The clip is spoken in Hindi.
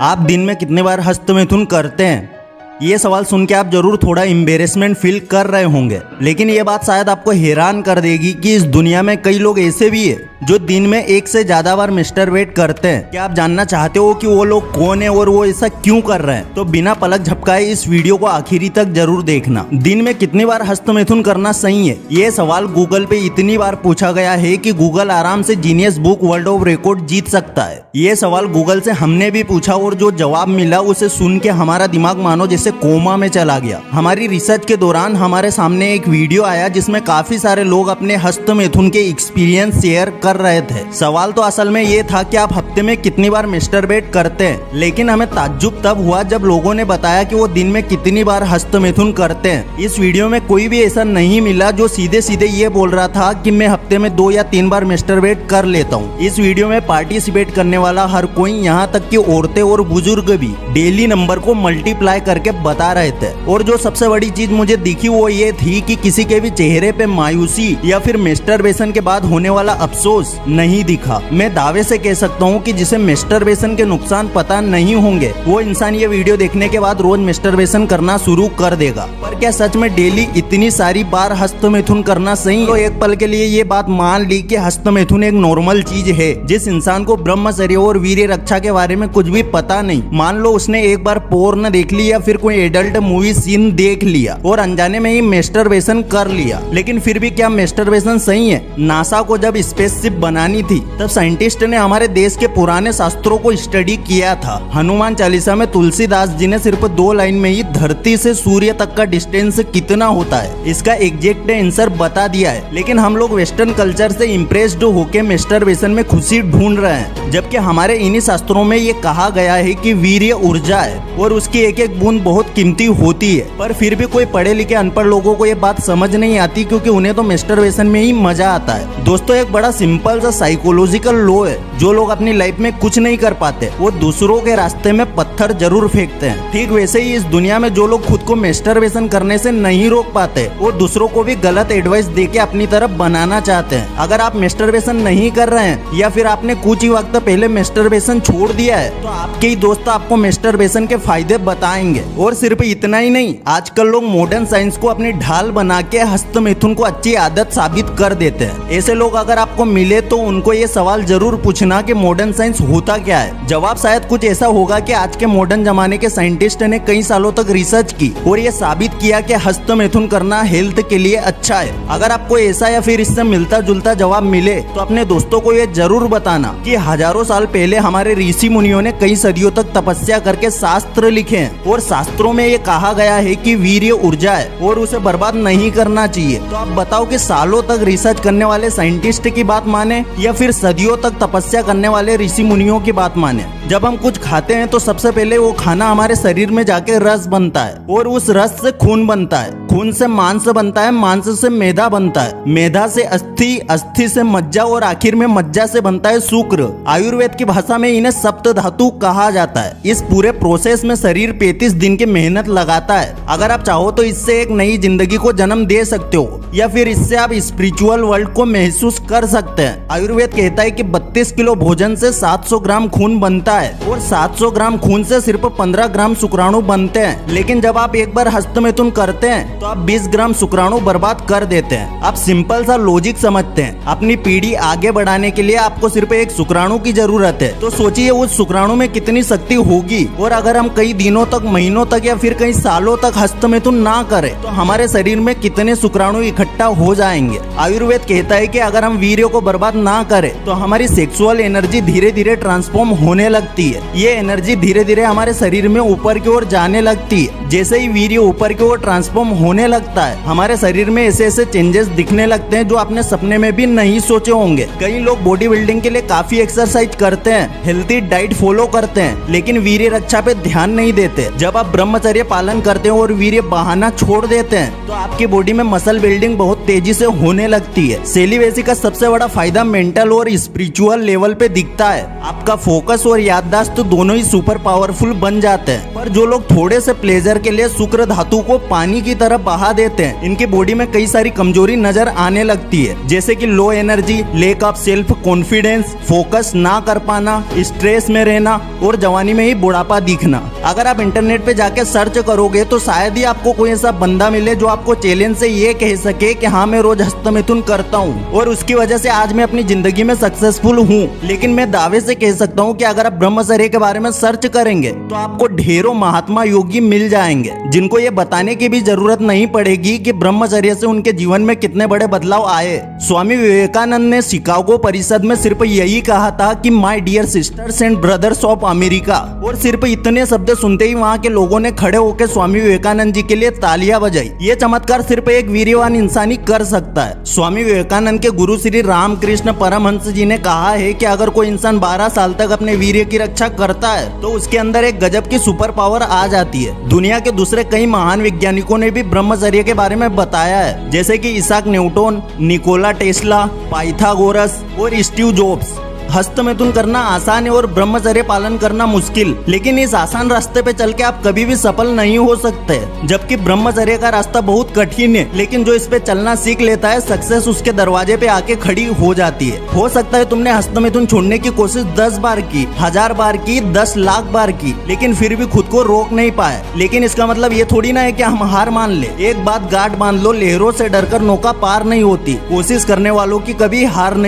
आप दिन में कितने बार हस्तमैथुन करते हैं? ये सवाल सुन के आप जरूर थोड़ा एम्बेरसमेंट फील कर रहे होंगे, लेकिन ये बात शायद आपको हैरान कर देगी कि इस दुनिया में कई लोग ऐसे भी है जो दिन में एक से ज्यादा बार मास्टरबेट करते हैं। क्या आप जानना चाहते हो कि वो लोग कौन है और वो ऐसा क्यों कर रहे हैं? तो बिना पलक झपकाए इस वीडियो को आखिरी तक जरूर देखना। दिन में कितनी बार हस्तमैथुन करना सही है? ये सवाल गूगल पे इतनी बार पूछा गया है कि गूगल आराम से Guinness book world of record जीत सकता है। ये सवाल गूगल से हमने भी पूछा और जो जवाब मिला उसे सुन के हमारा दिमाग मानो जैसे कोमा में चला गया। हमारी रिसर्च के दौरान हमारे सामने एक वीडियो आया जिसमें काफी सारे लोग अपने हस्तमैथुन के एक्सपीरियंस शेयर कर रहे थे। सवाल तो असल में ये था कि आप हफ्ते में कितनी बार मास्टरबेट करते हैं, लेकिन हमें ताज्जुब तब हुआ जब लोगों ने बताया कि वो दिन में कितनी बार हस्तमैथुन करते हैं। इस वीडियो में कोई भी ऐसा नहीं मिला जो सीधे सीधे ये बोल रहा था कि मैं हफ्ते में 2 या 3 बार मास्टरबेट कर लेता हूँ। इस वीडियो में पार्टिसिपेट करने वाला हर कोई, यहाँ तक कि औरतें और बुजुर्ग भी, डेली नंबर को मल्टीप्लाई करके बता रहे थे। और जो सबसे बड़ी चीज मुझे दिखी वो ये थी कि किसी के भी चेहरे पे मायूसी या फिर मास्टरबेशन के बाद होने वाला अफसोस नहीं दिखा। मैं दावे से कह सकता हूँ कि जिसे मास्टरबेशन के नुकसान पता नहीं होंगे वो इंसान ये वीडियो देखने के बाद रोज मास्टरबेशन करना शुरू कर देगा। पर क्या सच में डेली इतनी सारी बार हस्तमैथुन करना सही? तो एक पल के लिए ये बात मान ली कि हस्तमैथुन एक नॉर्मल चीज है। जिस इंसान को ब्रह्मचर्य और वीर्य रक्षा के बारे में कुछ भी पता नहीं, मान लो उसने एक बार पोर्न देख ली या फिर कोई एडल्ट मूवी सीन देख लिया और अनजाने में ही मास्टरबेशन कर लिया, लेकिन फिर भी क्या मास्टरबेशन सही है? नासा को जब स्पेसशिप बनानी थी तब साइंटिस्ट ने हमारे देश के पुराने शास्त्रों को स्टडी किया था। हनुमान चालीसा में तुलसीदास जी ने सिर्फ 2 लाइन में ही धरती से सूर्य तक का डिस्टेंस कितना होता है इसका एग्जैक्ट आंसर बता दिया है। लेकिन हम लोग वेस्टर्न कल्चर से इम्प्रेस्ड होके मास्टरबेशन में खुशी ढूंढ रहे हैं, जबकि हमारे इन्हीं शास्त्रों में ये कहा गया है कि वीर्य ऊर्जा है और उसकी एक एक बूंद बहुत कीमती होती है। पर फिर भी कोई पढ़े लिखे अनपढ़ लोगों को ये बात समझ नहीं आती, क्योंकि उन्हें तो मास्टरबेशन में ही मजा आता है। दोस्तों, एक बड़ा सिंपल सा साइकोलॉजिकल लॉ है, जो लोग अपनी लाइफ में कुछ नहीं कर पाते वो दूसरों के रास्ते में पत्थर जरूर फेंकते हैं। ठीक वैसे ही इस दुनिया में जो लोग खुद को मास्टरबेशन करने से नहीं रोक पाते वो दूसरों को भी गलत एडवाइस देके अपनी तरफ बनाना चाहते हैं। अगर आप मास्टरबेशन नहीं कर रहे हैं या फिर आपने कुछ ही वक्त पहले मास्टरबेशन छोड़ दिया है तो आपके ही दोस्त आपको मास्टरबेशन के फायदे बताएंगे। और सिर्फ इतना ही नहीं, आजकल लोग मॉडर्न साइंस को अपनी ढाल बना के हस्तमैथुन को अच्छी आदत साबित कर देते हैं। ऐसे लोग अगर आपको मिले तो उनको ये सवाल जरूर पूछना कि मॉडर्न साइंस होता क्या है। जवाब शायद कुछ ऐसा होगा कि आज के मॉडर्न जमाने के साइंटिस्ट ने कई सालों तक रिसर्च की और ये साबित किया कि हस्तमैथुन करना हेल्थ के लिए अच्छा है। अगर आपको ऐसा या फिर इससे मिलता जुलता जवाब मिले तो अपने दोस्तों को ये जरूर बताना कि हजारों साल पहले हमारे ऋषि मुनियों ने कई सदियों तक तपस्या करके शास्त्र लिखे हैं और शास्त्रों में ये कहा गया है कि वीर्य ऊर्जा है और उसे बर्बाद नहीं करना चाहिए। तो आप बताओ कि सालों तक रिसर्च करने वाले साइंटिस्ट की बात माने या फिर सदियों तक तपस्या करने वाले ऋषि मुनियों की बात माने? जब हम कुछ खाते हैं तो सबसे पहले वो खाना हमारे शरीर में जाके रस बनता है और उस रस से खून बनता है, खून से मांस बनता है, मांस से मैदा बनता है, मैदा से अस्थि, अस्थि से मज्जा और आखिर में मज्जा से बनता है शुक्र। आयुर्वेद की भाषा में इन्हें सप्त धातु कहा जाता है। इस पूरे प्रोसेस में शरीर 35 दिन की मेहनत लगाता है। अगर आप चाहो तो इससे एक नई जिंदगी को जन्म दे सकते हो या फिर इससे आप स्पिरिचुअल वर्ल्ड को महसूस कर सकते हैं। आयुर्वेद कहता है कि 32 किलो भोजन से 700 ग्राम खून बनता है और 700 ग्राम खून से सिर्फ 15 ग्राम शुक्राणु बनते हैं। लेकिन जब आप एक बार हस्तमैथुन करते हैं तो आप 20 ग्राम शुक्राणु बर्बाद कर देते हैं। आप सिंपल सा लॉजिक समझते हैं, अपनी पीढ़ी आगे बढ़ाने के लिए आपको सिर्फ एक शुक्राणु की जरूरत है। तो सोचिए उस शुक्राणु में कितनी शक्ति होगी। और अगर हम कई दिनों तक, महीनों तक या फिर कई सालों तक हस्तमैथुन ना करें तो हमारे शरीर में कितने शुक्राणु इकट्ठा हो जाएंगे। आयुर्वेद कहता है कि अगर हम वीर्य को बर्बाद ना करें तो हमारी सेक्सुअल एनर्जी धीरे धीरे ट्रांसफॉर्म होने लगती है। ये एनर्जी धीरे धीरे हमारे शरीर में ऊपर की ओर जाने लगती है। जैसे ही वीर्य ऊपर की ओर ट्रांसफॉर्म होने लगता है हमारे शरीर में ऐसे ऐसे चेंजेस दिखने लगते हैं जो आपने सपने में भी नहीं सोचे होंगे। कई लोग बॉडी बिल्डिंग के लिए काफी एक्सरसाइज करते हैं, हेल्थी डाइट फॉलो करते हैं, लेकिन वीर्य रक्षा पे ध्यान नहीं देते। जब आप ब्रह्मचर्य पालन करते हैं और वीर्य बहाना छोड़ देते हैं तो आपकी बॉडी में मसल बिल्डिंग बहुत तेजी से होने लगती है। सेलिबेसी का सबसे बड़ा फायदा मेंटल और स्पिरिचुअल लेवल पे दिखता है। आपका फोकस और याददाश्त दोनों ही सुपर पावरफुल बन जाते हैं। पर जो लोग थोड़े से प्लेजर के लिए शुक्र धातु को पानी की तरफ बहा देते हैं, इनकी बॉडी में कई सारी कमजोरी नजर आने लगती है, जैसे कि low energy, lake of self confidence, focus ना कर पाना, स्ट्रेस में रहना और जवानी में ही बुढ़ापा दिखना। अगर आप इंटरनेट पे जाके सर्च करोगे तो शायद ही आपको कोई ऐसा बंदा मिले जो आपको चैलेंज से ये कह सके कि हाँ मैं रोज हस्तमिथुन करता हूँ और उसकी वजह से आज मैं अपनी जिंदगी में सक्सेसफुल हूँ। लेकिन मैं दावे से कह सकता हूँ कि अगर आप ब्रह्मचर्य के बारे में सर्च करेंगे तो आपको ढेरों महात्मा योगी मिल जाएंगे जिनको ये बताने की भी जरूरत नहीं पड़ेगी कि ब्रह्मचर्य से उनके जीवन में कितने बड़े बदलाव आए। स्वामी विवेकानंद ने शिकागो परिषद में सिर्फ यही कहा था कि my dear sisters and brothers of America, और सिर्फ इतने शब्द सुनते ही वहाँ के लोगों ने खड़े होकर स्वामी विवेकानंद जी के लिए तालियां बजाई। ये चमत्कार सिर्फ एक वीर्यवान इंसान ही कर सकता है। स्वामी विवेकानंद के गुरु श्री रामकृष्ण परमहंस जी ने कहा है कि अगर कोई इंसान 12 साल तक अपने वीर्य की रक्षा करता है तो उसके अंदर एक गजब की सुपर पावर आ जाती है। दुनिया के दूसरे कई महान वैज्ञानिकों ने भी ब्रह्मचर्य के बारे में बताया है, जैसे कि Isaac Newton, Nikola Tesla, Pythagoras और स्टीव जॉब्स। हस्तमैथुन करना आसान है और ब्रह्मचर्य पालन करना मुश्किल, लेकिन इस आसान रास्ते पे चल के आप कभी भी सफल नहीं हो सकते। जबकि ब्रह्मचर्य का रास्ता बहुत कठिन है, लेकिन जो इस पे चलना सीख लेता है सक्सेस उसके दरवाजे पे आके खड़ी हो जाती है। हो सकता है तुमने हस्तमैथुन छोड़ने की कोशिश 10 बार की, 1000 बार की, 10 लाख बार की, लेकिन फिर भी खुद को रोक नहीं पाए। लेकिन इसका मतलब ये थोड़ी ना है कि हम हार मान ले। एक बात गांठ बांध लो, लहरों से डरकर नौका पार नहीं होती। कोशिश करने वालों की कभी हार नहीं